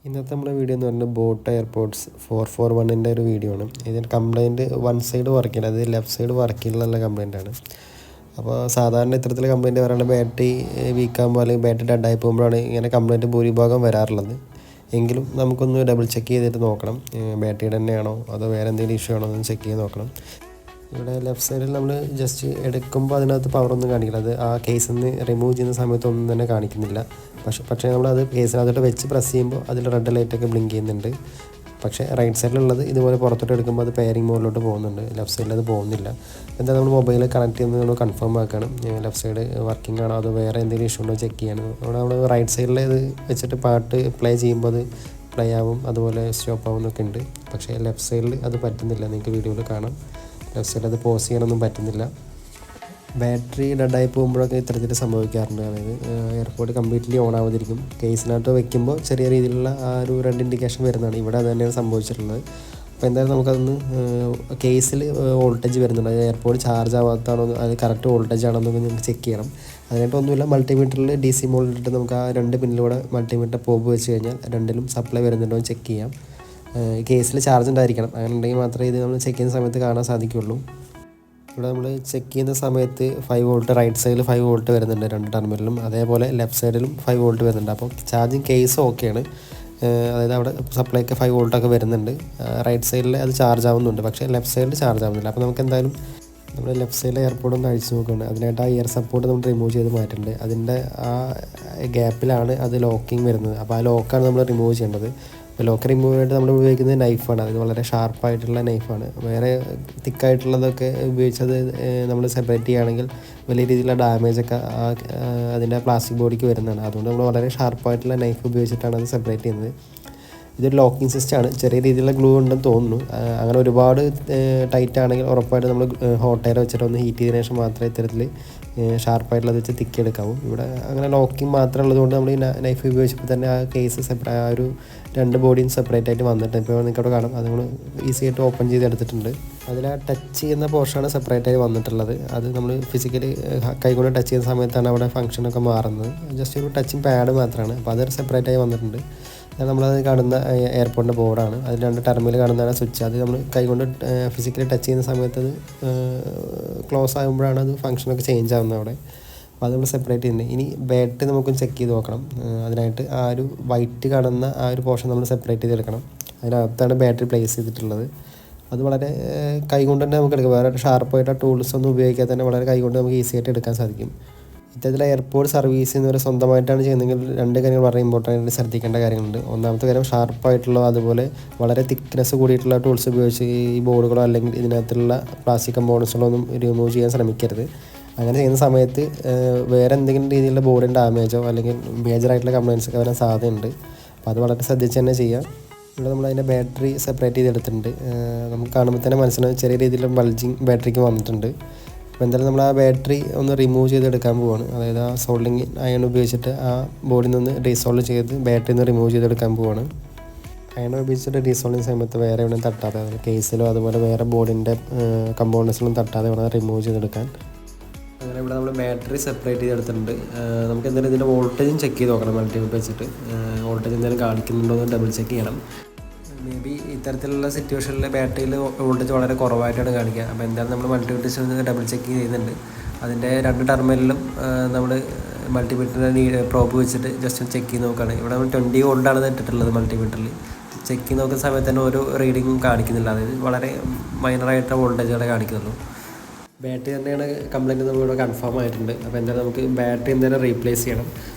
ഇന്നത്തെ നമ്മുടെ വീഡിയോ എന്ന് പറഞ്ഞാൽ ബോട്ട് എയർപോർട്സ് 441ൻ്റെ ഒരു വീഡിയോ ആണ്. ഇതിന് കംപ്ലയിൻറ്റ് വൺ സൈഡ് വർക്കില്ല, അത് ലെഫ്റ്റ് സൈഡ് വർക്കില്ല കംപ്ലയിൻ്റ് ആണ്. അപ്പോൾ സാധാരണ ഇത്തരത്തിൽ കംപ്ലയിൻറ്റ് വരാനുള്ള ബാറ്ററി വീക്കാകുമ്പോൾ അല്ലെങ്കിൽ ബാറ്ററി ഡെഡായി പോകുമ്പോഴാണ് ഇങ്ങനെ കംപ്ലയിൻറ്റ് ഭൂരിഭാഗം വരാറുള്ളത്. എങ്കിലും നമുക്കൊന്ന് ഡബിൾ ചെക്ക് ചെയ്തിട്ട് നോക്കണം, ബാറ്ററിയുടെ തന്നെയാണോ അതോ വേറെ എന്തെങ്കിലും ഇഷ്യൂ ആണോ എന്ന് ചെക്ക് ചെയ്ത് നോക്കണം. ഇവിടെ ലെഫ്റ്റ് സൈഡിൽ നമ്മൾ ജസ്റ്റ് എടുക്കുമ്പോൾ അതിനകത്ത് പവറൊന്നും കാണിക്കില്ല, അത് ആ കേസിൽ നിന്ന് റിമൂവ് ചെയ്യുന്ന സമയത്തൊന്നും തന്നെ കാണിക്കുന്നില്ല. പക്ഷേ നമ്മളത് കേസിനകത്തോട്ട് വെച്ച് പ്രസ് ചെയ്യുമ്പോൾ അതിൽ റെഡ് ലൈറ്റൊക്കെ ബ്ലിങ്ക് ചെയ്യുന്നുണ്ട്. പക്ഷേ റൈറ്റ് സൈഡിലുള്ളത് ഇതുപോലെ പുറത്തോട്ട് എടുക്കുമ്പോൾ അത് പെയറിംഗ് മോഡിലോട്ട് പോകുന്നുണ്ട്, ലെഫ്റ്റ് സൈഡിൽ അത് പോകുന്നില്ല. എന്താ നമ്മൾ മൊബൈൽ കണക്ട് ചെയ്യുന്നത് നമ്മൾ കൺഫേം ആക്കണം, ലെഫ്റ്റ് സൈഡ് വർക്കിംഗ് ആണോ അതോ വേറെ എന്തെങ്കിലും ഇഷ്യൂ ഉണ്ടോ ചെക്ക് ചെയ്യണം. നമ്മൾ റൈറ്റ് സൈഡിൽ ഇത് വെച്ചിട്ട് പാട്ട് പ്ലേ ചെയ്യുമ്പോൾ അത് പ്ലേ ആവും, അതുപോലെ സ്റ്റോപ്പ് ആവുന്നൊക്കെ ഉണ്ട്. പക്ഷേ ലെഫ്റ്റ് സൈഡിൽ അത് പറ്റുന്നില്ല, നിങ്ങൾക്ക് വീഡിയോയിൽ കാണാം. ലെഫ്റ്റ് സൈഡിൽ അത് പോസ് ചെയ്യാനൊന്നും പറ്റുന്നില്ല. ബാറ്ററി ഡെഡായി പോകുമ്പോഴൊക്കെ ഇത്തരത്തിൽ സംഭവിക്കാറുണ്ട്. അതായത് എയർപോർട്ട് കംപ്ലീറ്റ്ലി ഓൺ ആവാതിരിക്കും. കേസിനകത്ത് വെക്കുമ്പോൾ ചെറിയ രീതിയിലുള്ള ആ ഒരു റെഡ് ഇൻഡിക്കേഷൻ വരുന്നതാണ്. ഇവിടെ അത് തന്നെയാണ് സംഭവിച്ചിട്ടുള്ളത്. അപ്പോൾ എന്തായാലും നമുക്കതൊന്ന് കേസിൽ വോൾട്ടേജ് വരുന്നുണ്ട്, അത് എയർപോർട്ട് ചാർജ് ആവാത്തതാണോ അത് കറക്റ്റ് വോൾട്ടേജ് ആണോ എന്നൊക്കെ നമുക്ക് ചെക്ക് ചെയ്യണം. അതിനായിട്ടൊന്നുമില്ല, മൾട്ടിമീറ്ററിൽ DC മോഡിലിട്ട് നമുക്ക് ആ 2 പിന്നിലൂടെ മൾട്ടിമീറ്റർ പോപ്പ് വെച്ച് കഴിഞ്ഞാൽ രണ്ടിലും സപ്ലൈ വരുന്നുണ്ടോ എന്ന് ചെക്ക് ചെയ്യാം. കേസിൽ ചാർജ് ഉണ്ടായിരിക്കണം, അങ്ങനെ ഉണ്ടെങ്കിൽ മാത്രമേ ഇത് നമ്മൾ ചെക്ക് ചെയ്യുന്ന സമയത്ത് കാണാൻ സാധിക്കുകയുള്ളൂ. ഇവിടെ നമ്മൾ ചെക്ക് ചെയ്യുന്ന സമയത്ത് 5 വോൾട്ട് റൈറ്റ് സൈഡിൽ 5 വോൾട്ട് വരുന്നുണ്ട് 2 ടെർമിനലിലും, അതേപോലെ ലെഫ്റ്റ് സൈഡിലും 5 വോൾട്ട് വരുന്നുണ്ട്. അപ്പോൾ ചാർജിങ് കേസ് ഓക്കെയാണ്, അതായത് അവിടെ സപ്ലൈക്ക് 5 വോൾട്ടൊക്കെ വരുന്നുണ്ട്. റൈറ്റ് സൈഡിൽ അത് ചാർജ് ആവുന്നുണ്ട്, പക്ഷേ ലെഫ്റ്റ് സൈഡിൽ ചാർജ് ആവുന്നില്ല. അപ്പോൾ നമുക്ക് എന്തായാലും നമ്മൾ ലെഫ്റ്റ് സൈഡിലെ എയർപോർട്ട് ഒന്ന് അഴിച്ചു നോക്കുകയാണ്. അതിനായിട്ട് ആ ഇയർ സപ്പോർട്ട് നമ്മൾ റിമൂവ് ചെയ്ത് മാറ്റുന്നുണ്ട്. അതിൻ്റെ ആ ഗ്യാപ്പിലാണ് അത് ലോക്കിങ് വരുന്നത്. അപ്പോൾ ആ ലോക്കാണ് നമ്മൾ റിമൂവ് ചെയ്യേണ്ടത്. അപ്പോൾ ലോക്ക് റിമൂവ് ആയിട്ട് നമ്മൾ ഉപയോഗിക്കുന്നത് നൈഫാണ്, അത് വളരെ ഷാർപ്പായിട്ടുള്ള നൈഫാണ്. വേറെ തിക്കായിട്ടുള്ളതൊക്കെ ഉപയോഗിച്ചത് നമ്മൾ സെപ്പറേറ്റ് ചെയ്യുകയാണെങ്കിൽ വലിയ രീതിയിലുള്ള ഡാമേജൊക്കെ അതിൻ്റെ പ്ലാസ്റ്റിക് ബോഡിക്ക് വരുന്നതാണ്. അതുകൊണ്ട് നമ്മൾ വളരെ ഷാർപ്പായിട്ടുള്ള നൈഫ് ഉപയോഗിച്ചിട്ടാണ് അത് സെപ്പറേറ്റ് ചെയ്യുന്നത്. ഇതൊരു ലോക്കിംഗ് സിസ്റ്റമാണ്, ചെറിയ രീതിയിലുള്ള ഗ്ലൂ ഉണ്ടെന്ന് തോന്നുന്നു. അങ്ങനെ ഒരുപാട് ടൈറ്റ് ആണെങ്കിൽ ഉറപ്പായിട്ട് നമ്മൾ ഹോട്ട് എയർ വെച്ചിട്ട് ഒന്ന് ഹീറ്റ് ചെയ്തതിനു ശേഷം മാത്രമേ ഇത്തരത്തിൽ ഷാർപ്പായിട്ടുള്ളത് വെച്ച് തിക്കിയെടുക്കാവൂ. ഇവിടെ അങ്ങനെ ലോക്കിംഗ് മാത്രമേ ഉള്ളതുകൊണ്ട് നമ്മൾ ഈ നൈഫ് ഉപയോഗിച്ചപ്പോൾ തന്നെ ആ കേസ് ആ ഒരു 2 ബോഡിയും സെപ്പറേറ്റ് ആയിട്ട് വന്നിട്ട് ഇപ്പോൾ നിങ്ങൾക്ക് അവിടെ കാണാം, അത് നമ്മൾ ഈസി ആയിട്ട് ഓപ്പൺ ചെയ്തെടുത്തിട്ടുണ്ട്. അതിൽ ആ ടച്ച് ചെയ്യുന്ന പോർഷനാണ് സെപ്പറേറ്റ് ആയി വന്നിട്ടുള്ളത്. അത് നമ്മൾ ഫിസിക്കലി കൈകൊണ്ട് ടച്ച് ചെയ്യുന്ന സമയത്താണ് അവിടെ ഫംഗ്ഷനൊക്കെ മാറുന്നത്. ജസ്റ്റ് ഒരു ടച്ചിങ് പാഡ് മാത്രമാണ്, അപ്പോൾ അത് സെപ്പറേറ്റ് ആയി വന്നിട്ടുണ്ട്. നമ്മളത് കാണുന്ന എയർപോർട്ടിൻ്റെ ബോർഡാണ്, അതിൽ 2 ടെർമിനൽ കാണുന്നതാണ് സ്വിച്ച്. അത് നമ്മൾ കൈകൊണ്ട് ഫിസിക്കലി ടച്ച് ചെയ്യുന്ന സമയത്ത് അത് ക്ലോസ് ആകുമ്പോഴാണ് അത് ഫംഗ്ഷനൊക്കെ ചേഞ്ച് ആവുന്നത് അവിടെ. അപ്പോൾ അത് നമ്മൾ സെപ്പറേറ്റ് ചെയ്യുന്നത്. ഇനി ബാറ്ററി നമുക്കൊന്ന് ചെക്ക് ചെയ്ത് നോക്കണം. അതിനായിട്ട് ആ ഒരു വൈറ്റ് കാണുന്ന ആ ഒരു പോർഷൻ നമ്മൾ സെപ്പറേറ്റ് ചെയ്തെടുക്കണം. അതിനകത്താണ് ബാറ്ററി പ്ലേസ് ചെയ്തിട്ടുള്ളത്. അത് വളരെ കൈകൊണ്ട് തന്നെ നമുക്ക് എടുക്കാം, വേറെ ഷാർപ്പായിട്ട് ടൂൾസ് ഒന്നും ഉപയോഗിക്കാതെ തന്നെ വളരെ കൈകൊണ്ട് നമുക്ക് ഈസി ആയിട്ട് എടുക്കാൻ സാധിക്കും. ഇത്തരത്തിലെ എയർപോർട്ട് സർവീസ് എന്ന് പറയുന്നത് സ്വന്തമായിട്ടാണ് ചെയ്യുന്നതെങ്കിൽ 2 കാര്യങ്ങൾ വളരെ ഇമ്പോർട്ടൻ്റ് ആയിട്ട് ശ്രദ്ധിക്കേണ്ട കാര്യങ്ങളുണ്ട്. ഒന്നാമത്തെ കാര്യം ഷാർപ്പായിട്ടുള്ള അതുപോലെ വളരെ തിക്നെസ് കൂടിയിട്ടുള്ള ടൂൾസ് ഉപയോഗിച്ച് ഈ ബോർഡുകളോ അല്ലെങ്കിൽ ഇതിനകത്തുള്ള പ്ലാസ്റ്റിക് കമ്പോണൻസുകളോ ഒന്നും റിമൂവ് ചെയ്യാൻ ശ്രമിക്കരുത്. അങ്ങനെ ചെയ്യുന്ന സമയത്ത് വേറെ എന്തെങ്കിലും രീതിയിലുള്ള ബോർഡിൻ്റെ ഡാമേജോ അല്ലെങ്കിൽ മേജറായിട്ടുള്ള കംപ്ലയിൻസ് ഒക്കെ വരാൻ സാധ്യതയുണ്ട്. അപ്പോൾ അത് വളരെ ശ്രദ്ധിച്ച് തന്നെ ചെയ്യാം. ഇവിടെ നമ്മൾ അതിൻ്റെ ബാറ്ററി സെപ്പറേറ്റ് ചെയ്തെടുത്തിട്ടുണ്ട്. നമുക്ക് കാണുമ്പോൾ തന്നെ മനസ്സിലാവും ചെറിയ രീതിയിലുള്ള ബൾജിങ് ബാറ്ററിക്ക് വന്നിട്ടുണ്ട്. അപ്പോൾ എന്തായാലും നമ്മൾ ആ ബാറ്ററി ഒന്ന് റിമൂവ് ചെയ്തെടുക്കാൻ പോവുകയാണ്. അതായത് ആ സോൾഡിങ് അയൺ ഉപയോഗിച്ചിട്ട് ആ ബോഡിയിൽ നിന്ന് റീസോൾവ് ചെയ്ത് ബാറ്ററി ഒന്ന് റിമൂവ് ചെയ്തെടുക്കാൻ പോവുകയാണ്. അയൺ ഉപയോഗിച്ചിട്ട് റീസോൾവിങ് സമയത്ത് വേറെ എവിടെയും തട്ടാതെ, അതായത് കേസിലോ അതുപോലെ വേറെ ബോഡിൻ്റെ കമ്പോണൻസിലും തട്ടാതെ വേണം റിമൂവ് ചെയ്തെടുക്കാൻ. അങ്ങനെ ഇവിടെ നമ്മൾ ബാറ്ററി സെപ്പറേറ്റ് ചെയ്തെടുത്തിട്ടുണ്ട്. നമുക്ക് എന്തായാലും ഇതിൻ്റെ വോൾട്ടേജും ചെക്ക് ചെയ്ത് നോക്കണം. മൾട്ടിമീറ്റർ വെച്ചിട്ട് വോൾട്ടേജ് എന്തെങ്കിലും കാണിക്കുന്നുണ്ടോ എന്ന് ഡബിൾ ചെക്ക് ചെയ്യണം. മേ ബി ഇത്തരത്തിലുള്ള സിറ്റുവേഷനിൽ ബാറ്ററിയിൽ വോൾട്ടേജ് വളരെ കുറവായിട്ടാണ് കാണിക്കുക. അപ്പോൾ എന്തായാലും നമ്മൾ മൾട്ടിമീറ്റർ ഡബിൾ ചെക്ക് ചെയ്യുന്നുണ്ട്. അതിൻ്റെ 2 ടെർമിനലിലും നമ്മൾ മൾട്ടിമീറ്ററിൻ്റെ പ്രോബ് വെച്ചിട്ട് ജസ്റ്റ് ചെക്ക് ചെയ്ത് നോക്കുകയാണ്. ഇവിടെ നമ്മൾ 20 വോൾട്ടാണ് ഇട്ടിട്ടുള്ളത് മൾട്ടിമീറ്ററിൽ. ചെക്ക് ചെയ്ത് നോക്കുന്ന സമയത്ത് തന്നെ ഒരു റീഡിങ്ങും കാണിക്കുന്നില്ല, അതായത് വളരെ മൈനറായിട്ട് വോൾട്ടേജുകളെ കാണിക്കുന്നുള്ളൂ. ബാറ്ററി തന്നെയാണ് കംപ്ലയിൻറ്റ് നമ്മളിവിടെ കൺഫേം ആയിട്ടുണ്ട്. അപ്പോൾ എന്തായാലും നമുക്ക് ബാറ്ററി എന്തായാലും റീപ്ലേസ് ചെയ്യണം.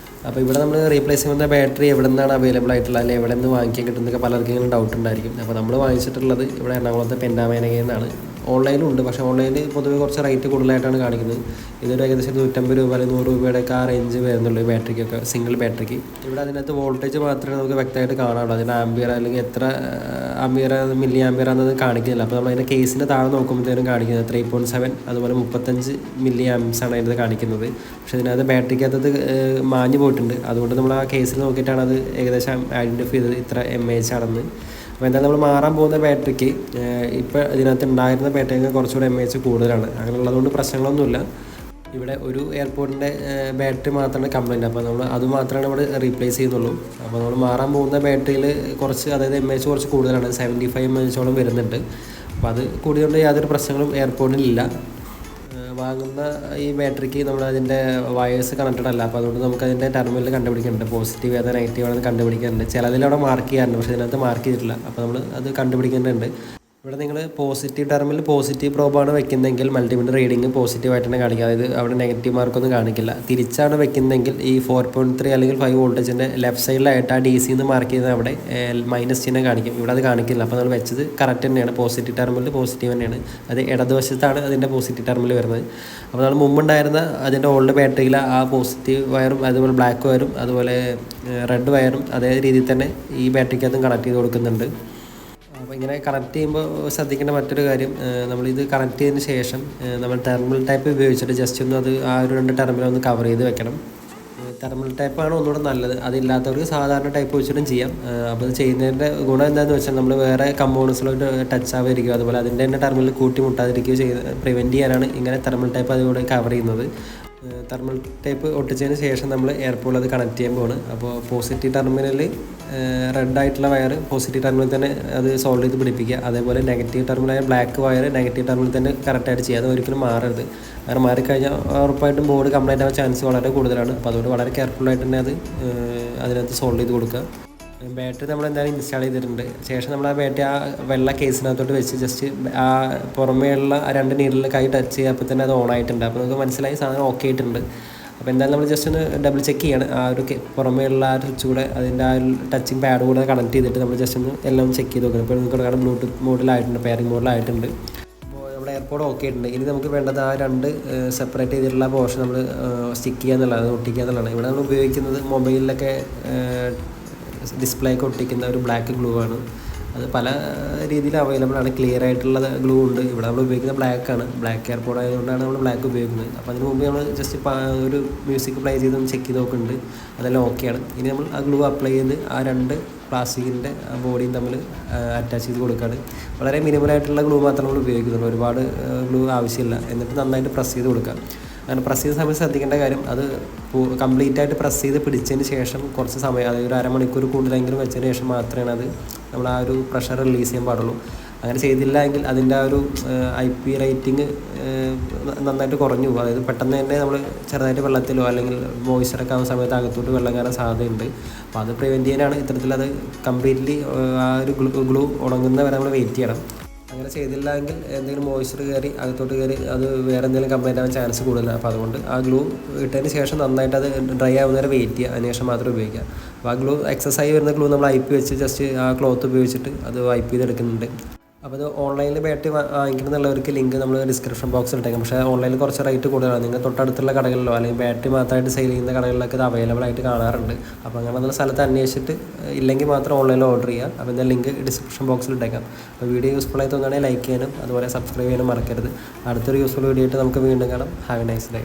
അപ്പോൾ ഇവിടെ നമ്മൾ റീപ്ലേസ് ചെയ്യുന്ന ബാറ്ററി എവിടെ നിന്നാണ് അവൈലബിൾ ആയിട്ടുള്ളത്, അല്ലെങ്കിൽ എവിടെ നിന്ന് വാങ്ങിക്കാൻ കിട്ടുന്നതൊക്കെ പലർക്കും ഇങ്ങനെ ഡൗട്ട് ഉണ്ടായിരിക്കും. അപ്പോൾ നമ്മൾ വാങ്ങിച്ചിട്ടുള്ളത് ഇവിടെ എറണാകുളത്തെ പെന്നാമേനകയിൽ നിന്നാണ്. ഓൺലൈനിലും ഉണ്ട്, പക്ഷേ ഓൺലൈനിൽ പൊതുവെ കുറച്ച് റേറ്റ് കൂടുതലായിട്ടാണ് കാണിക്കുന്നത്. ഇതൊരു ഏകദേശം 150 രൂപ അല്ലെങ്കിൽ 100 രൂപയുടെയൊക്കെ ആ റേഞ്ച് വരുന്നുള്ളൂ ഈ ബാറ്ററിക്കൊക്കെ, സിംഗിൾ ബാറ്ററിക്ക്. ഇവിടെ അതിനകത്ത് വോൾട്ടേജ് മാത്രമേ നമുക്ക് വ്യക്തമായിട്ട് കാണാനുള്ളൂ. അതിന് ആംബിയർ അല്ലെങ്കിൽ എത്ര ആംബിയർ മില്ലി ആംബിയർ ആണെന്നത് കാണിക്കുന്നില്ല. അപ്പോൾ നമ്മൾ അതിൻ്റെ കേസിൻ്റെ താഴെ നോക്കുമ്പോഴത്തേനും കാണിക്കുന്നത് 3.7 അതുപോലെ 35 മില്ലി ആംപ്സാണ് അതിനകത്ത് കാണിക്കുന്നത്. പക്ഷേ ഇതിനകത്ത് ബാറ്ററിക്കകത്തത് മാഞ്ഞു പോയിട്ടുണ്ട്. അതുകൊണ്ട് നമ്മൾ ആ കേസിൽ നോക്കിയിട്ടാണ് അത് ഏകദേശം ഐഡൻറ്റിഫൈ ചെയ്തത് ഇത്ര mAh ആണെന്ന്. അപ്പോൾ എന്തായാലും നമ്മൾ മാറാൻ പോകുന്ന ബാറ്ററിക്ക് ഇപ്പോൾ ഇതിനകത്ത് ഉണ്ടായിരുന്ന ബാറ്ററിക്ക് കുറച്ചുകൂടെ mAh കൂടുതലാണ്. അങ്ങനെയുള്ളതുകൊണ്ട് പ്രശ്നങ്ങളൊന്നുമില്ല. ഇവിടെ ഒരു എയർപോർട്ടിൻ്റെ ബാറ്ററി മാത്രമാണ് കംപ്ലൈൻറ്റ്. അപ്പോൾ നമ്മൾ അത് മാത്രമാണ് ഇവിടെ റീപ്ലേസ് ചെയ്യുന്നുള്ളൂ. അപ്പോൾ നമ്മൾ മാറാൻ പോകുന്ന ബാറ്ററിയിൽ കുറച്ച്, അതായത് MAH കുറച്ച് കൂടുതലാണ്, 75 mAh വരുന്നുണ്ട്. അപ്പോൾ അത് കൂടിയതുകൊണ്ട് യാതൊരു പ്രശ്നങ്ങളും എയർപോർട്ടിലില്ല. വാങ്ങുന്ന ഈ ബാറ്ററിക്ക് നമ്മൾ അതിൻ്റെ വയേഴ്സ് കണക്റ്റഡ് അല്ല. അപ്പോൾ അതുകൊണ്ട് നമുക്കതിൻ്റെ ടെർമിനൽ കണ്ടുപിടിക്കുന്നുണ്ട്, പോസിറ്റീവ് ഏതാ നെഗറ്റീവ് ആണെന്ന് കണ്ടുപിടിക്കുന്നുണ്ട്. ചിലതിലവിടെ മാർക്ക് ചെയ്യാറുണ്ട്, പക്ഷേ ഇതിനകത്ത് മാർക്ക് ചെയ്തിട്ടില്ല. അപ്പോൾ നമ്മൾ അത് കണ്ടുപിടിക്കേണ്ടതുണ്ട്. ഇവിടെ നിങ്ങൾ പോസിറ്റീവ് ടെർമിനൽ പോസിറ്റീവ് പ്രോബാണ് വെക്കുന്നതെങ്കിൽ മൾട്ടിമീറ്റർ റീഡിങ് പോസിറ്റീവായിട്ടാണ് കാണിക്കുക, അതായത് അവിടെ നെഗറ്റീവ് മാർക്കൊന്നും കാണിക്കില്ല. തിരിച്ചാണ് വെക്കുന്നതെങ്കിൽ ഈ 4.3 അല്ലെങ്കിൽ 5 വോൾട്ടേജിൻ്റെ ലെഫ്റ്റ് സൈഡിലായിട്ട് ആ DC എന്ന് മാർക്ക് ചെയ്യുന്നത് അവിടെ മൈനസ് ചിഹ്നം കാണിക്കും. ഇവിടെ അത് കാണിക്കില്ല. അപ്പോൾ നമ്മൾ വെച്ചത് കറക്റ്റ് തന്നെയാണ്, പോസിറ്റീവ് ടെർമിനൽ പോസിറ്റീവ് തന്നെയാണ്. അത് ഇടതുവശത്താണ് അതിൻ്റെ പോസിറ്റീവ് ടെർമിനൽ വരുന്നത്. അപ്പോൾ നമ്മൾ മുമ്പുണ്ടായിരുന്ന അതിൻ്റെ ഓൾഡ് ബാറ്ററിയിൽ ആ പോസിറ്റീവ് വയറും അതുപോലെ ബ്ലാക്ക് വയറും അതുപോലെ റെഡ് വയറും അതേ രീതിയിൽ തന്നെ ഈ ബാറ്ററിക്കകത്തും കണക്ട് ചെയ്ത് കൊടുക്കുന്നുണ്ട്. അപ്പോൾ ഇങ്ങനെ കണക്ട് ചെയ്യുമ്പോൾ ശ്രദ്ധിക്കേണ്ട മറ്റൊരു കാര്യം, നമ്മളിത് കണക്ട് ചെയ്തതിന് ശേഷം നമ്മൾ ടെർമിനൽ ടൈപ്പ് ഉപയോഗിച്ചിട്ട് ജസ്റ്റ് ഒന്ന് അത് ആ ഒരു 2 ടെർമിനൽ ഒന്ന് കവർ ചെയ്ത് വെക്കണം. ടെർമിനൽ ടൈപ്പാണ് ഒന്നുകൂടെ നല്ലത്. അതില്ലാത്തവർക്ക് സാധാരണ ടൈപ്പ് വെച്ചിട്ടും ചെയ്യാം. അപ്പോൾ ഇത് ചെയ്യുന്നതിൻ്റെ ഗുണം എന്താണെന്ന് വെച്ചാൽ നമ്മൾ വേറെ കമ്പോണൻസിലോട്ട് ടച്ച് ആവാതിരിക്കുക, അതുപോലെ അതിൻ്റെ തന്നെ ടെർമിനൽ കൂട്ടി മുട്ടാതിരിക്കുകയോ പ്രിവെൻറ്റ് ചെയ്യാനാണ് ഇങ്ങനെ ടെർമിനൽ ടൈപ്പ് അതുകൂടെ കവർ ചെയ്യുന്നത്. തെർമൽ ടേപ്പ് ഒട്ടിച്ചതിന് ശേഷം നമ്മൾ എയർപോർട്ടിൽ അത് കണക്ട് ചെയ്യാൻ പോവാണ്. അപ്പോൾ പോസിറ്റീവ് ടെർമിനൽ റെഡ് ആയിട്ടുള്ള വയർ പോസിറ്റീവ് ടെർമിനൽ തന്നെ അത് സോൾവ് ചെയ്ത് പിടിപ്പിക്കുക. അതേപോലെ നെഗറ്റീവ് ടെർമിനലായ ബ്ലാക്ക് വയർ നെഗറ്റീവ് ടെർമിനൽ തന്നെ കറക്റ്റായിട്ട് ചെയ്യുക. അത് ഒരിക്കലും മാറരുത്. അങ്ങനെ മാറിക്കഴിഞ്ഞാൽ ഉറപ്പായിട്ടും ബോർഡ് കംപ്ലൈൻറ്റ് ആവാൻ ചാൻസ് വളരെ കൂടുതലാണ്. അപ്പോൾ അതുകൊണ്ട് വളരെ കെയർഫുള്ളായിട്ട് തന്നെ അത് അതിനകത്ത് സോൾവ് ചെയ്ത് കൊടുക്കുക. ബാറ്ററി നമ്മൾ എന്തായാലും ഇൻസ്റ്റാൾ ചെയ്തിട്ടുണ്ട്. ശേഷം നമ്മൾ ആ ബാറ്ററി ആ വെള്ള കേസിനകത്തോട്ട് വെച്ച് ജസ്റ്റ് ആ പുറമേയുള്ള ആ 2 നീഡിൽ കൈ ടച്ച് ചെയ്യുമ്പോൾ തന്നെ അത് ഓൺ ആയിട്ടുണ്ട്. അപ്പോൾ നമുക്ക് മനസ്സിലായി സാധനം ഓക്കെ ആയിട്ടുണ്ട്. അപ്പോൾ എന്തായാലും നമ്മൾ ജസ്റ്റ് ഒന്ന് ഡബിൾ ചെക്ക് ചെയ്യണം. ആ ഒരു പുറമേയുള്ള ആ സ്വിച്ച് കൂടെ അതിൻ്റെ ആ ഒരു ടച്ചിങ് പാഡ് കൂടെ കണക്ട് ചെയ്തിട്ട് നമ്മൾ ജസ്റ്റ് ഒന്ന് എല്ലാം ചെക്ക് ചെയ്ത് നോക്കണം. ഇപ്പോൾ നിങ്ങൾക്ക് കാണാൻ ബ്ലൂടൂത്ത് മോഡിലായിട്ടുണ്ട്, പെയറിംഗ് മോഡിലായിട്ടുണ്ട്. അപ്പോൾ നമ്മുടെ എയർപോർട്ട് ഓക്കെ ആയിട്ടുണ്ട്. ഇനി നമുക്ക് വേണ്ടത് ആ 2 സെപ്പറേറ്റ് ചെയ്തിട്ടുള്ള പോർഷൻ നമ്മൾ സ്റ്റിക്ക് ചെയ്യുക എന്നുള്ളതാണ്, ഒട്ടിക്കുക എന്നുള്ളതാണ്. ഇവിടെ നമ്മൾ ഉപയോഗിക്കുന്നത് മൊബൈലിലൊക്കെ ഡിസ്പ്ലേ ഒക്കെ ഒട്ടിക്കുന്ന ഒരു ബ്ലാക്ക് ഗ്ലൂ ആണ്. അത് പല രീതിയിൽ അവൈലബിൾ ആണ്. ക്ലിയർ ആയിട്ടുള്ള ഗ്ലൂ ഉണ്ട്. ഇവിടെ നമ്മൾ ഉപയോഗിക്കുന്ന ബ്ലാക്കാണ്. ബ്ലാക്ക് എയർപോർട്ട് ആയതുകൊണ്ടാണ് നമ്മൾ ബ്ലാക്ക് ഉപയോഗിക്കുന്നത്. അപ്പോൾ അതിന് മുമ്പ് നമ്മൾ ജസ്റ്റ് ഒരു മ്യൂസിക് പ്ലേ ചെയ്തൊന്ന് ചെക്ക് ചെയ്ത് നോക്കുന്നുണ്ട്. അതെല്ലാം ഓക്കെയാണ്. ഇനി നമ്മൾ ആ ഗ്ലൂ അപ്ലൈ ചെയ്ത് ആ 2 പ്ലാസ്റ്റിക്കിൻ്റെ ബോഡിയും തമ്മിൽ അറ്റാച്ച് ചെയ്ത് കൊടുക്കുകയാണ്. വളരെ മിനിമലായിട്ടുള്ള ഗ്ലൂ മാത്രമേ നമ്മൾ ഉപയോഗിക്കുന്നുള്ളൂ. ഒരുപാട് ഗ്ലൂ ആവശ്യമില്ല. എന്നിട്ട് നന്നായിട്ട് പ്രസ് ചെയ്ത് കൊടുക്കുക. അങ്ങനെ പ്രസ് ചെയ്ത സമയത്ത് ശ്രദ്ധിക്കേണ്ട കാര്യം, അത് കംപ്ലീറ്റ് ആയിട്ട് പ്രസ് ചെയ്ത് പിടിച്ചതിന് ശേഷം കുറച്ച് സമയം, അതായത് ഒരു അരമണിക്കൂർ കൂടുതലെങ്കിലും വെച്ചതിന് ശേഷം മാത്രമേ അത് നമ്മൾ ആ ഒരു പ്രഷർ റിലീസ് ചെയ്യാൻ പാടുള്ളൂ. അങ്ങനെ ചെയ്തില്ല എങ്കിൽ അതിൻ്റെ ആ ഒരു IP റേറ്റിംഗ് നന്നായിട്ട് കുറഞ്ഞു പോകും. അതായത് പെട്ടെന്ന് തന്നെ നമ്മൾ ചെറുതായിട്ട് വെള്ളത്തിലോ അല്ലെങ്കിൽ മോയ്സ്ചറൊക്കെ ആവുന്ന സമയത്ത് അകത്തോട്ട് വെള്ളം കയറാൻ സാധ്യതയുണ്ട്. അപ്പോൾ അത് പ്രിവെൻറ്റ് ചെയ്യാനാണ് ഇത്തരത്തിലത് കംപ്ലീറ്റ്ലി ആ ഒരു ഗ്ലൂ ഉണങ്ങുന്ന വരെ നമ്മൾ വെയിറ്റ് ചെയ്യണം. അങ്ങനെ ചെയ്തില്ല എങ്കിൽ എന്തെങ്കിലും മോയ്സ്ചർ കയറി അകത്തോട്ട് കയറി അത് വേറെ എന്തെങ്കിലും കംപ്ലൈൻറ്റ് ആവാൻ ചാൻസ് കൂടുതലാണ്. അപ്പോൾ അതുകൊണ്ട് ആ ഗ്ലൂ ഇട്ടതിന് ശേഷം നന്നായിട്ട് അത് ഡ്രൈ ആവുന്നവരെ വെയിറ്റ് ചെയ്യുക. അതിനുശേഷം മാത്രം ഉപയോഗിക്കുക. അപ്പോൾ ആ ഗ്ലൂ എക്സസ് ആയി വരുന്ന ഗ്ലൂ നമ്മൾ IP വെച്ച് ജസ്റ്റ് ആ ക്ലോത്ത് ഉപയോഗിച്ചിട്ട് അത് വൈപ്പ് ചെയ്തെടുക്കുന്നുണ്ട്. അപ്പോൾ അത് ഓൺലൈനിൽ ബാറ്ററി വാങ്ങിക്കണമെന്നുള്ളവർക്ക് ലിങ്ക് നമ്മൾ ഡിസ്ക്രിപ്ഷൻ ബോക്സിൽ ഇട്ടേക്കാം. പക്ഷേ ഓൺലൈനിൽ കുറച്ച് റേറ്റ് കൂടുതലാണ്. നിങ്ങൾ തൊട്ടടുത്തുള്ള കടകളിലോ അല്ലെങ്കിൽ ബാറ്ററി മാത്രമായിട്ട് സെയിൽ ചെയ്യുന്ന കടകളിലൊക്കെ ഇത് അവൈലബിൾ ആയിട്ട് കാണാറുണ്ട്. അപ്പോൾ അങ്ങനെയുള്ള സ്ഥലത്ത് അന്വേഷിച്ചിട്ട് ഇല്ലെങ്കിൽ മാത്രം ഓൺലൈനിൽ ഓർഡർ ചെയ്യുക. അപ്പോൾ എന്താ ലിങ്ക് ഡിസ്ക്രിപ്ഷൻ ബോക്സിൽ ഇട്ടേക്കാം. അപ്പോൾ വീഡിയോ യൂസ്ഫുൾ ആയി തോന്നുകയാണെങ്കിൽ ലൈക്ക് ചെയ്യാനും അതുപോലെ സബ്സ്ക്രൈബ് ചെയ്യാനും മറക്കരുത്. അടുത്തൊരു യൂസ്ഫുൾ വീഡിയോ ആയിട്ട് നമുക്ക് വീണ്ടും കാണാം. Have A nice day.